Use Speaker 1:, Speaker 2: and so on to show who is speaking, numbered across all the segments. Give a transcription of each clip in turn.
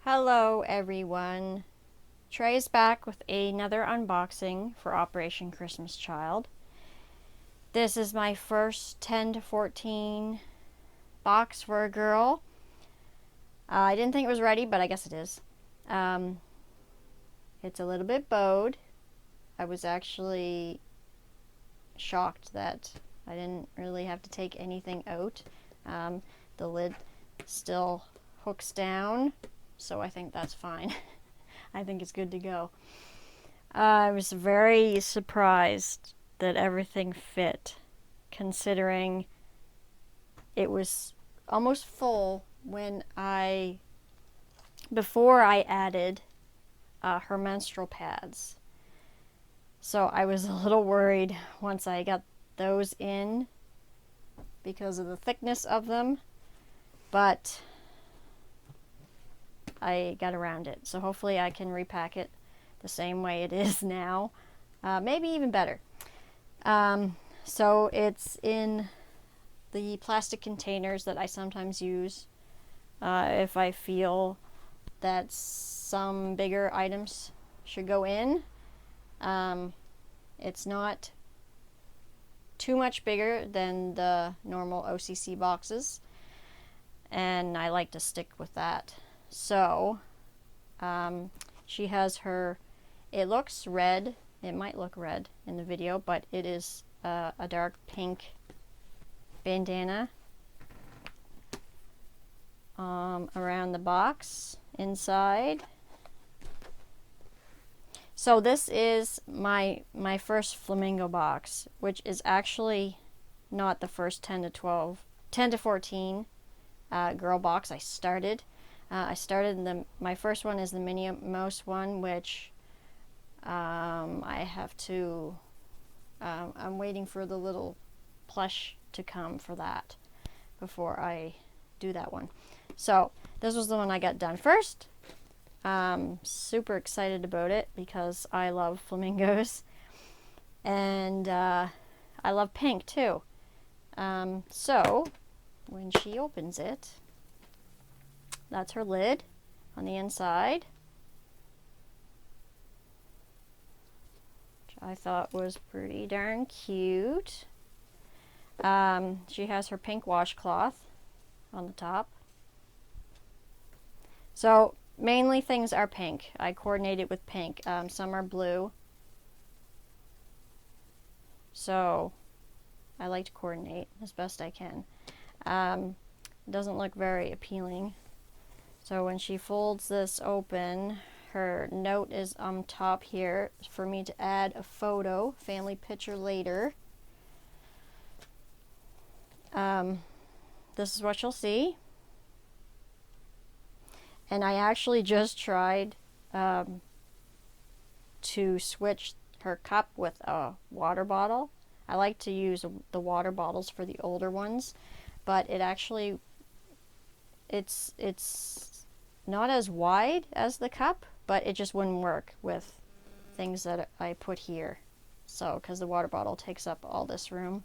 Speaker 1: Hello everyone. Trey is back with another unboxing for Operation Christmas Child. This is my first 10 to 14 box for a girl. I didn't think it was ready, but I guess it is. It's a little bit bowed. I was actually shocked that I didn't really have to take anything out. The lid still hooks down, so I think that's fine. I think it's good to go. I was very surprised that everything fit, considering it was almost full before I added her menstrual pads. So I was a little worried once I got those in because of the thickness of them, but I got around it. So hopefully I can repack it the same way it is now, maybe even better. So it's in the plastic containers that I sometimes use if I feel that some bigger items should go in. It's not too much bigger than the normal OCC boxes, and I like to stick with that. So she has her, it looks red, it might look red in the video, but it is a dark pink bandana around the box inside. So this is my first Flamingo box, which is actually not the first 10 to 14 girl box I started. My first one is the Minnie Mouse one, which I have to, I'm waiting for the little plush to come for that before I do that one. So this was the one I got done first. Super excited about it because I love flamingos, and I love pink too. So when she opens it, that's her lid on the inside, which I thought was pretty darn cute. She has her pink washcloth on the top. So mainly things are pink. I coordinated with pink. Some are blue. So I like to coordinate as best I can. It doesn't look very appealing. So when she folds this open, her note is on top here for me to add a photo, family picture later. This is what you'll see. And I actually just tried to switch her cup with a water bottle. I like to use the water bottles for the older ones, but it's not as wide as the cup, but it just wouldn't work with things that I put here. So, because the water bottle takes up all this room.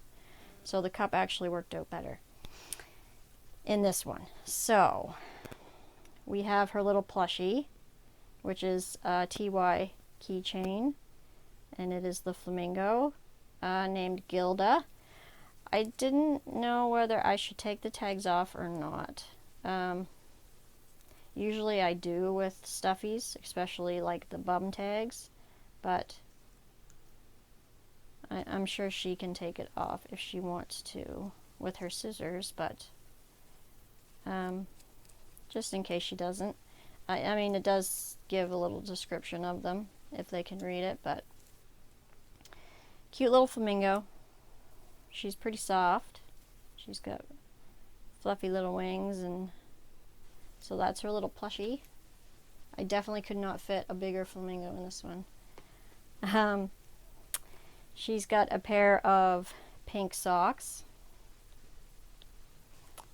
Speaker 1: So the cup actually worked out better in this one. So we have her little plushie, which is a TY keychain, and it is the flamingo named Gilda. I didn't know whether I should take the tags off or not. Usually I do with stuffies, especially like the bum tags, but I'm sure she can take it off if she wants to with her scissors, but just in case she doesn't. I mean, it does give a little description of them if they can read it, but cute little flamingo. She's pretty soft. She's got fluffy little wings, and so that's her little plushie. I definitely could not fit a bigger flamingo in this one. She's got a pair of pink socks.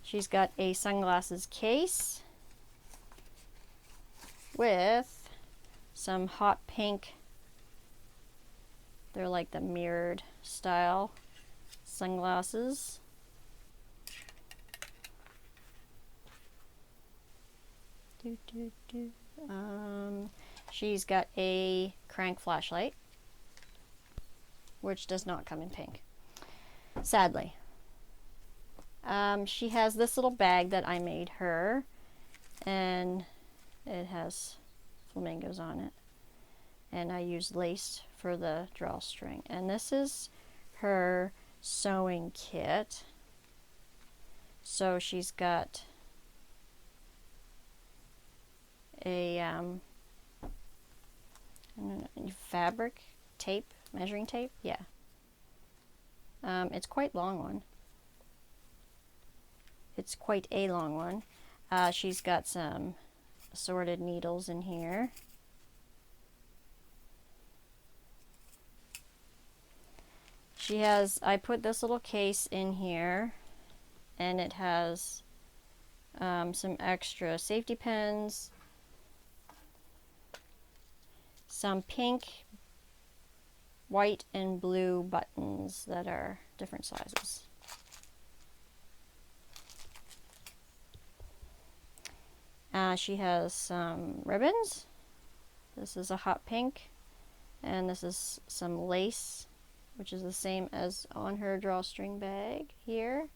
Speaker 1: She's got a sunglasses case with some hot pink, they're like the mirrored style sunglasses. She's got a crank flashlight, which does not come in pink, sadly. She has this little bag that I made her, and it has flamingos on it. And I used lace for the drawstring. And this is her sewing kit. So she's got a fabric tape, measuring tape, yeah. It's quite long one. It's quite a long one. She's got some assorted needles in here. She has, I put this little case in here, and it has some extra safety pins, some pink, white, and blue buttons that are different sizes. She has some ribbons. This is a hot pink, and this is some lace, which is the same as on her drawstring bag here.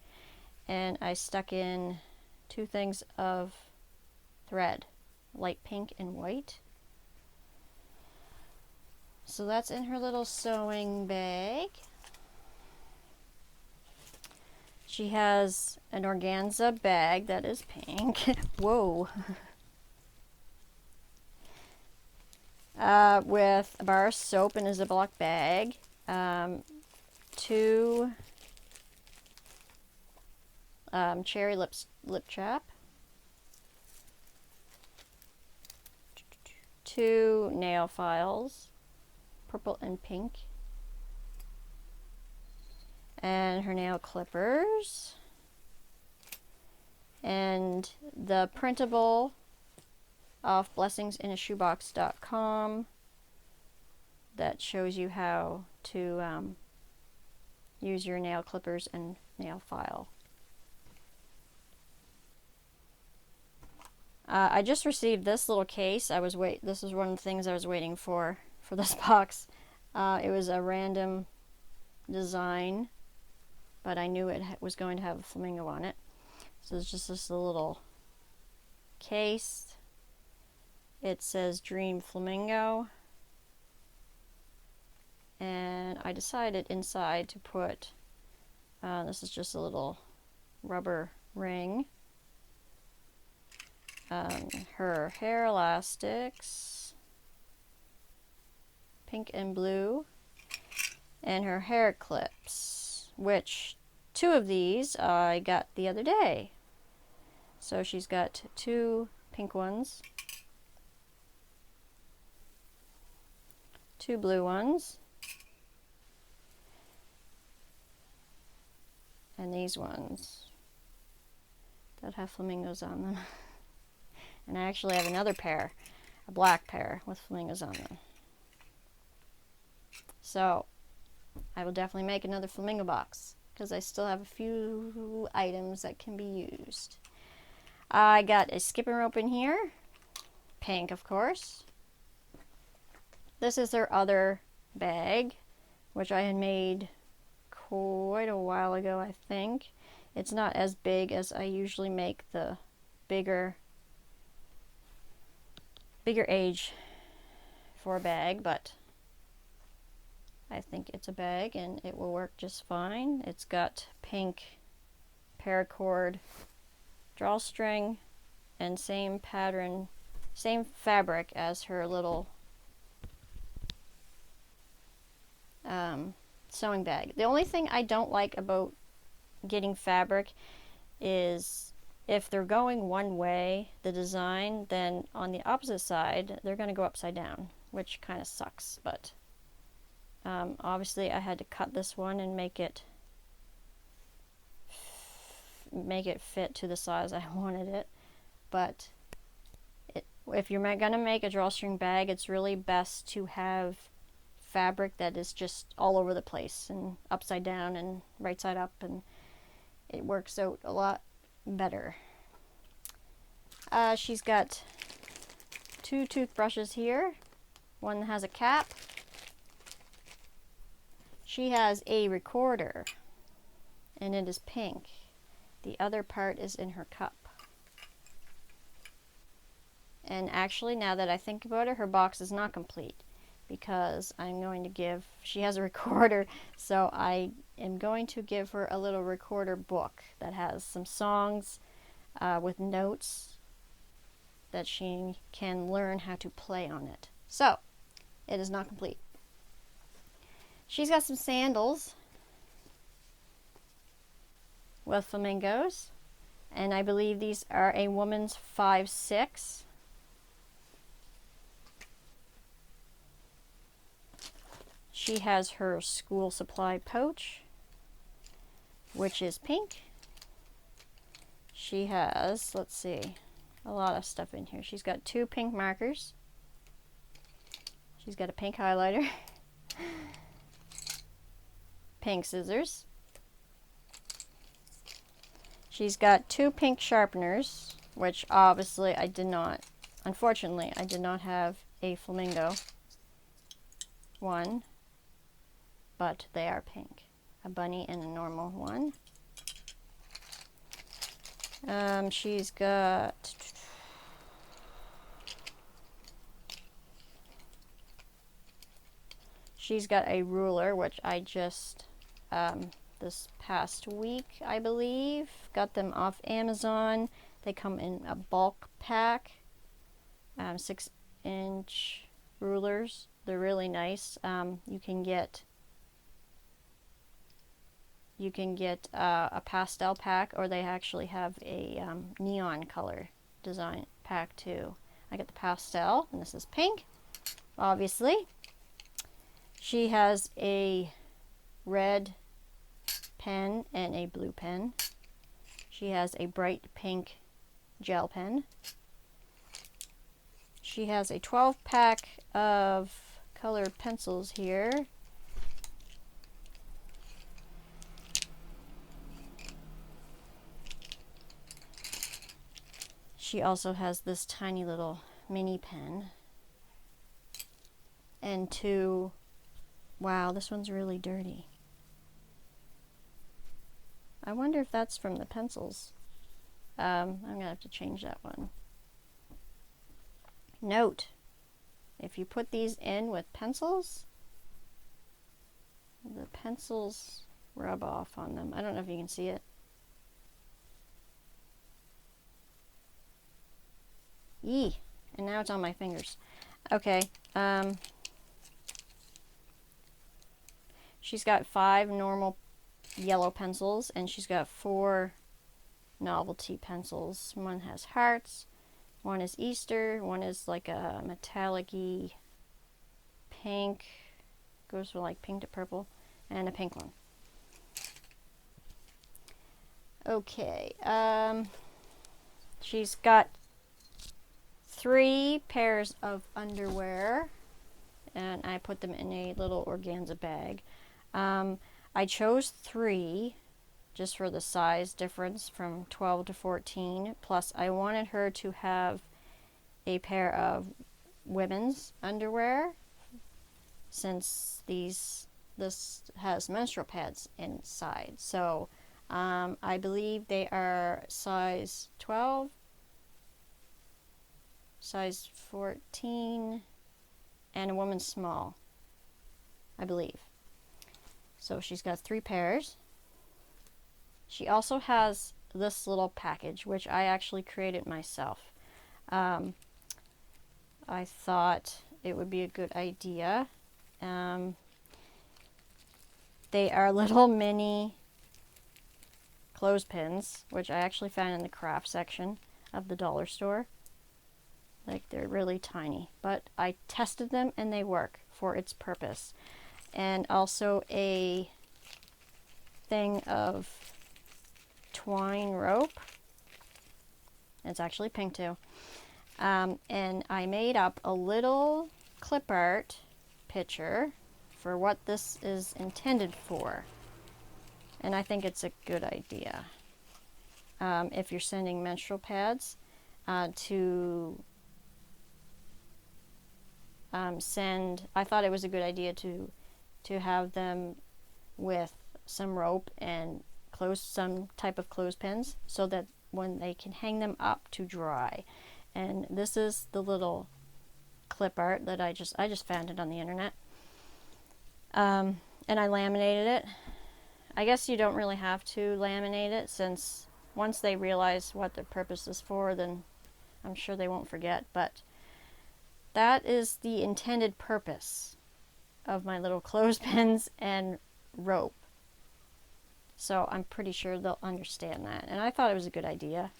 Speaker 1: And I stuck in 2 things of thread, light pink and white. So that's in her little sewing bag. She has an organza bag that is pink. Whoa. With a bar of soap in a Ziploc bag. 2 cherry lip chap. 2 nail files, purple and pink. And her nail clippers. And the printable off blessingsinashoebox.com that shows you how to use your nail clippers and nail file. I just received this little case. This is one of the things I was waiting for this box. It was a random design, but I knew it was going to have a flamingo on it. So it's just this little case. It says Dream Flamingo. And I decided inside to put, this is just a little rubber ring. Her hair elastics, pink and blue, and her hair clips, which 2 of these I got the other day. So she's got 2 pink ones, 2 blue ones, and these ones that have flamingos on them. And I actually have another pair, a black pair with flamingos on them. So I will definitely make another flamingo box because I still have a few items that can be used. I got a skipping rope in here, pink of course. This is their other bag, which I had made quite a while ago, I think. It's not as big as I usually make the bigger age for a bag, but I think it's a bag and it will work just fine. It's got pink paracord drawstring and same pattern, same fabric as her little sewing bag. The only thing I don't like about getting fabric is if they're going one way, the design, then on the opposite side, they're going to go upside down, which kind of sucks. But obviously I had to cut this one and make it fit to the size I wanted it. But if you're going to make a drawstring bag, it's really best to have fabric that is just all over the place and upside down and right side up, and it works out a lot better. She's got 2 toothbrushes here. One has a cap. She has a recorder, and it is pink. The other part is in her cup. And actually, now that I think about it, her box is not complete because I'm going to give, she has a recorder, so I am going to give her a little recorder book that has some songs with notes that she can learn how to play on it. So, it is not complete. She's got some sandals with flamingos, and I believe these are a woman's 5'6". She has her school supply pouch, which is pink. She has, let's see, a lot of stuff in here. She's got 2 pink markers. She's got a pink highlighter. Pink scissors. She's got 2 pink sharpeners, which obviously I did not, unfortunately, I did not have a flamingo one, but they are pink. A bunny and a normal one. She's got a ruler, which I just this past week, I believe, got them off Amazon. They come in a bulk pack, 6-inch rulers. They're really nice. You can get a pastel pack, or they actually have a neon color design pack too. I got the pastel, and this is pink, obviously. She has a red pen and a blue pen. She has a bright pink gel pen. She has a 12-pack of colored pencils here. She also has this tiny little mini pen. And 2, wow, this one's really dirty. I wonder if that's from the pencils. I'm going to have to change that one. Note, if you put these in with pencils, the pencils rub off on them. I don't know if you can see it. Yee, and now it's on my fingers. Okay, she's got 5 normal yellow pencils, and she's got 4 novelty pencils. One has hearts, one is Easter, one is like a metallic-y pink, goes from like pink to purple, and a pink one. Okay, she's got 3 pairs of underwear, and I put them in a little organza bag. I chose 3 just for the size difference from 12 to 14. Plus, I wanted her to have a pair of women's underwear, since this has menstrual pads inside. So I believe they are size 12, size 14, and a woman's small, I believe. So she's got 3 pairs. She also has this little package, which I actually created myself. I thought it would be a good idea. They are little mini clothespins, which I actually found in the craft section of the dollar store. Like, they're really tiny, but I tested them and they work for its purpose. And also a thing of twine rope. It's actually pink too. And I made up a little clip art picture for what this is intended for. And I think it's a good idea. If you're sending menstrual pads to I thought it was a good idea to have them with some rope and some type of clothespins so that when they can hang them up to dry. And this is the little clip art that I just found it on the internet. And I laminated it. I guess you don't really have to laminate it, since once they realize what the purpose is for, then I'm sure they won't forget. But that is the intended purpose of my little clothespins and rope. So I'm pretty sure they'll understand that. And I thought it was a good idea.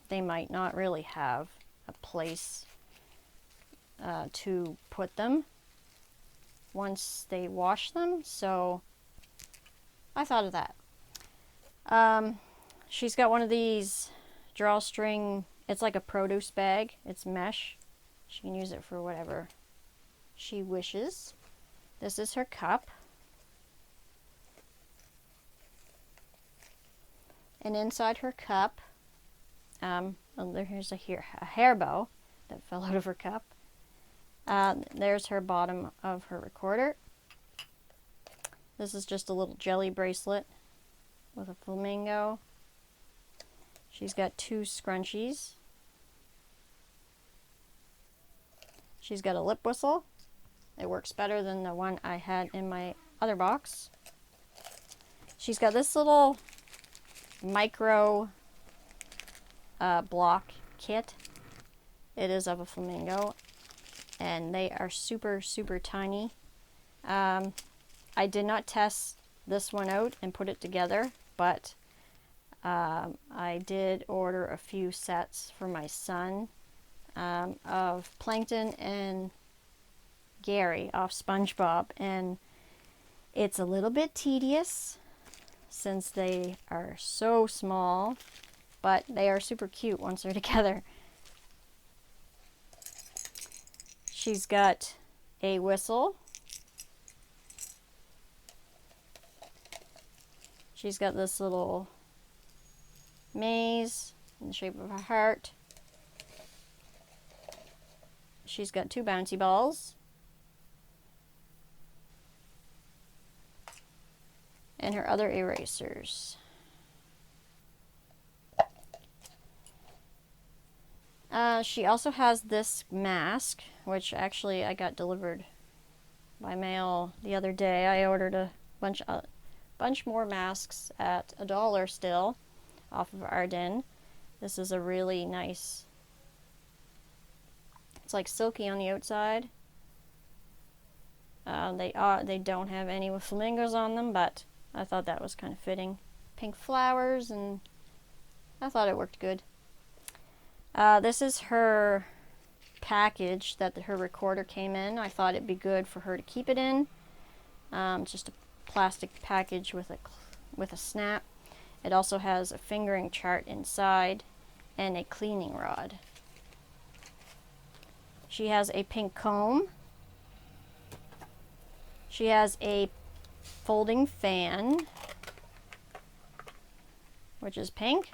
Speaker 1: They might not really have a place to put them once they wash them, so I thought of that. She's got one of these drawstring, it's like a produce bag, it's mesh. She can use it for whatever she wishes. This is her cup. And inside her cup, here's a hair bow that fell out of her cup. There's her bottom of her recorder. This is just a little jelly bracelet with a flamingo. She's got 2 scrunchies. She's got a lip whistle. It works better than the one I had in my other box. She's got this little micro block kit. It is of a flamingo, and they are super, super tiny. I did not test this one out and put it together, but I did order a few sets for my son of Plankton and Gary off SpongeBob, and it's a little bit tedious since they are so small, but they are super cute once they're together. She's got a whistle. She's got this little maze in the shape of a heart. She's got 2 bouncy balls. And her other erasers. She also has this mask, which actually I got delivered by mail the other day. I ordered a bunch more masks at $1 still off of Arden. This is a really nice, it's like silky on the outside. They don't have any with flamingos on them, but I thought that was kind of fitting. Pink flowers, and I thought it worked good. This is her package that her recorder came in. I thought it'd be good for her to keep it in. It's just a plastic package with a snap. It also has a fingering chart inside and a cleaning rod. She has a pink comb. She has a folding fan, which is pink.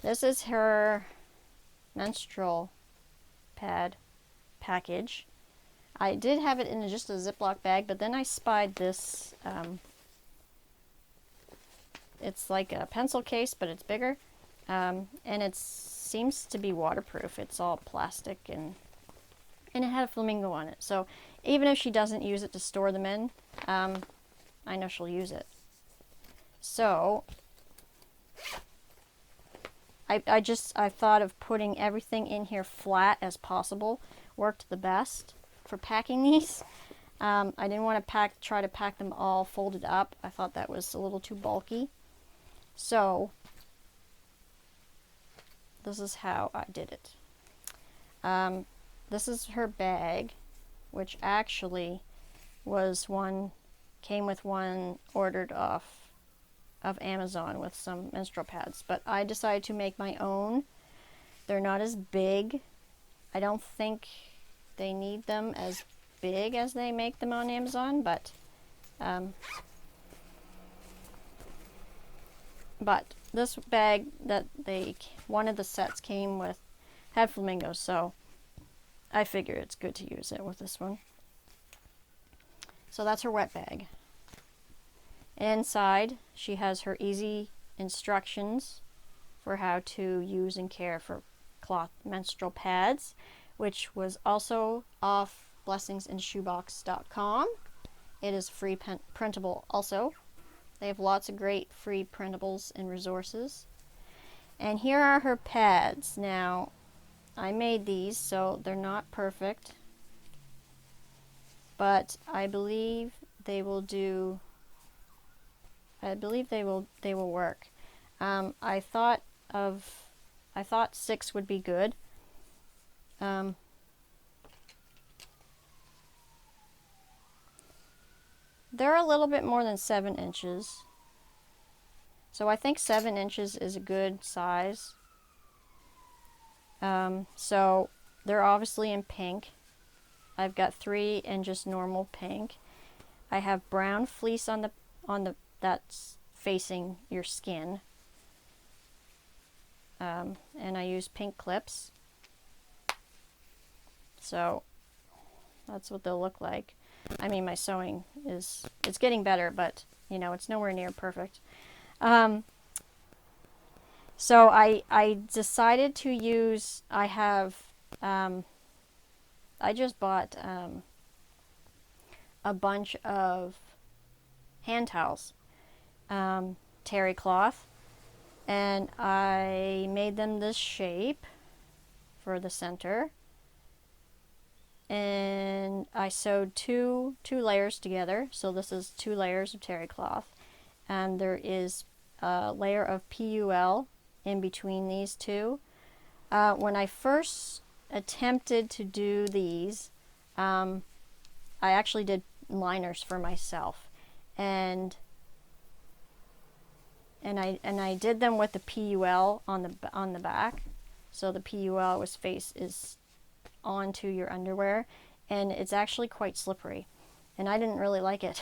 Speaker 1: This is her menstrual pad package. I did have it in just a Ziploc bag, but then I spied this. It's like a pencil case, but it's bigger, and it seems to be waterproof. It's all plastic, and it had a flamingo on it. So even if she doesn't use it to store them in, I know she'll use it. So I thought of putting everything in here flat as possible worked the best for packing these. I didn't want to try to pack them all folded up. I thought that was a little too bulky. So this is how I did it. This is her bag, which actually came with one ordered off of Amazon with some menstrual pads, but I decided to make my own. They're not as big. I don't think they need them as big as they make them on Amazon, but But this bag that one of the sets came with had flamingos, so I figure it's good to use it with this one. So that's her wet bag. Inside, she has her easy instructions for how to use and care for cloth menstrual pads, which was also off blessingsinshoebox.com. It is free printable also. They have lots of great free printables and resources. And here are her pads. Now, I made these, so they're not perfect, but I believe they will do. I believe they will work. I thought 6 would be good. They're a little bit more than 7 inches. So I think 7 inches is a good size. So they're obviously in pink. I've got 3 in just normal pink. I have brown fleece on the that's facing your skin. And I use pink clips. So that's what they'll look like. I mean, my sewing it's getting better, but you know, it's nowhere near perfect. So I decided to use, I just bought a bunch of hand towels, terry cloth, and I made them this shape for the center. And I sewed two layers together. So this is 2 layers of terry cloth, and there is a layer of PUL in between these two. When I first attempted to do these, I actually did liners for myself, and I did them with the PUL on the back, so the PUL is onto your underwear, and it's actually quite slippery, and I didn't really like it.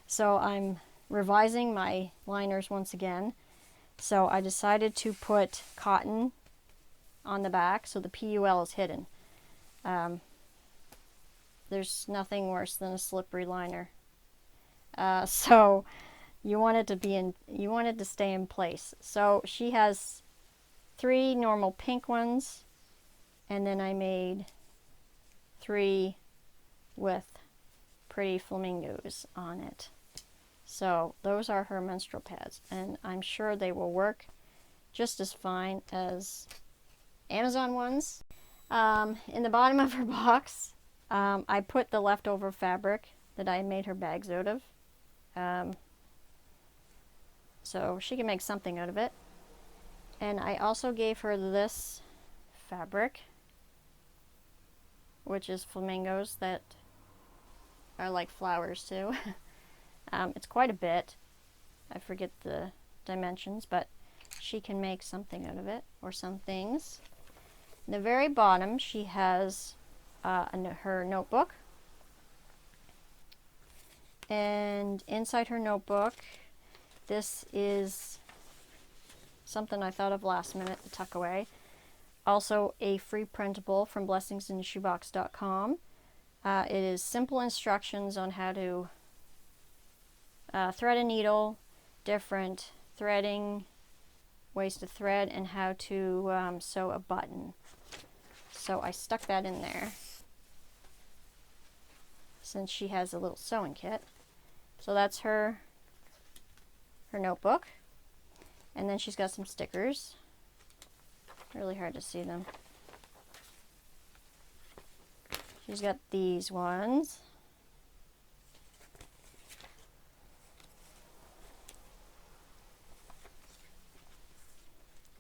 Speaker 1: So I'm revising my liners once again. So I decided to put cotton on the back so the PUL is hidden. There's nothing worse than a slippery liner. So you want it to stay in place. So she has 3 normal pink ones, and then I made 3 with pretty flamingos on it. So those are her menstrual pads, and I'm sure they will work just as fine as Amazon ones. In the bottom of her box, I put the leftover fabric that I made her bags out of, so she can make something out of it. And I also gave her this fabric, which is flamingos that are like flowers too. It's quite a bit. I forget the dimensions, but she can make something out of it, or some things. In the very bottom, she has her notebook. And inside her notebook, this is something I thought of last minute to tuck away. Also a free printable from blessingsinshoebox.com. It is simple instructions on how to thread a needle, different threading ways to thread, and how to sew a button. So I stuck that in there since she has a little sewing kit. So that's her notebook. And then she's got some stickers. Really hard to see them. She's got these ones.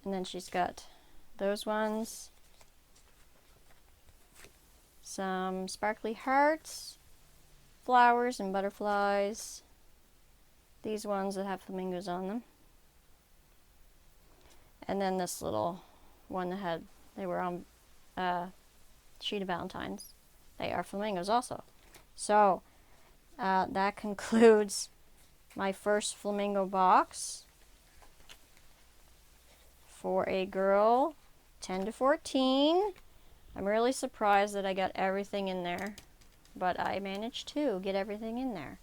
Speaker 1: And then she's got those ones. Some sparkly hearts, flowers and butterflies. These ones that have flamingos on them. And then this little one that they were on sheet of Valentines. They are flamingos also. So that concludes my first flamingo box. for a girl 10 to 14. I'm really surprised that I got everything in there, but I managed to get everything in there.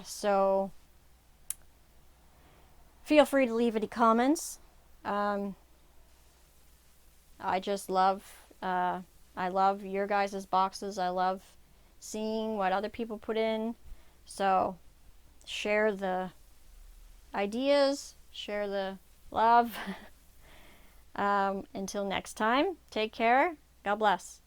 Speaker 1: So feel free to leave any comments. I just love, I love your guys' boxes. I love seeing what other people put in. So share the ideas, share the love. Until next time, take care. God bless.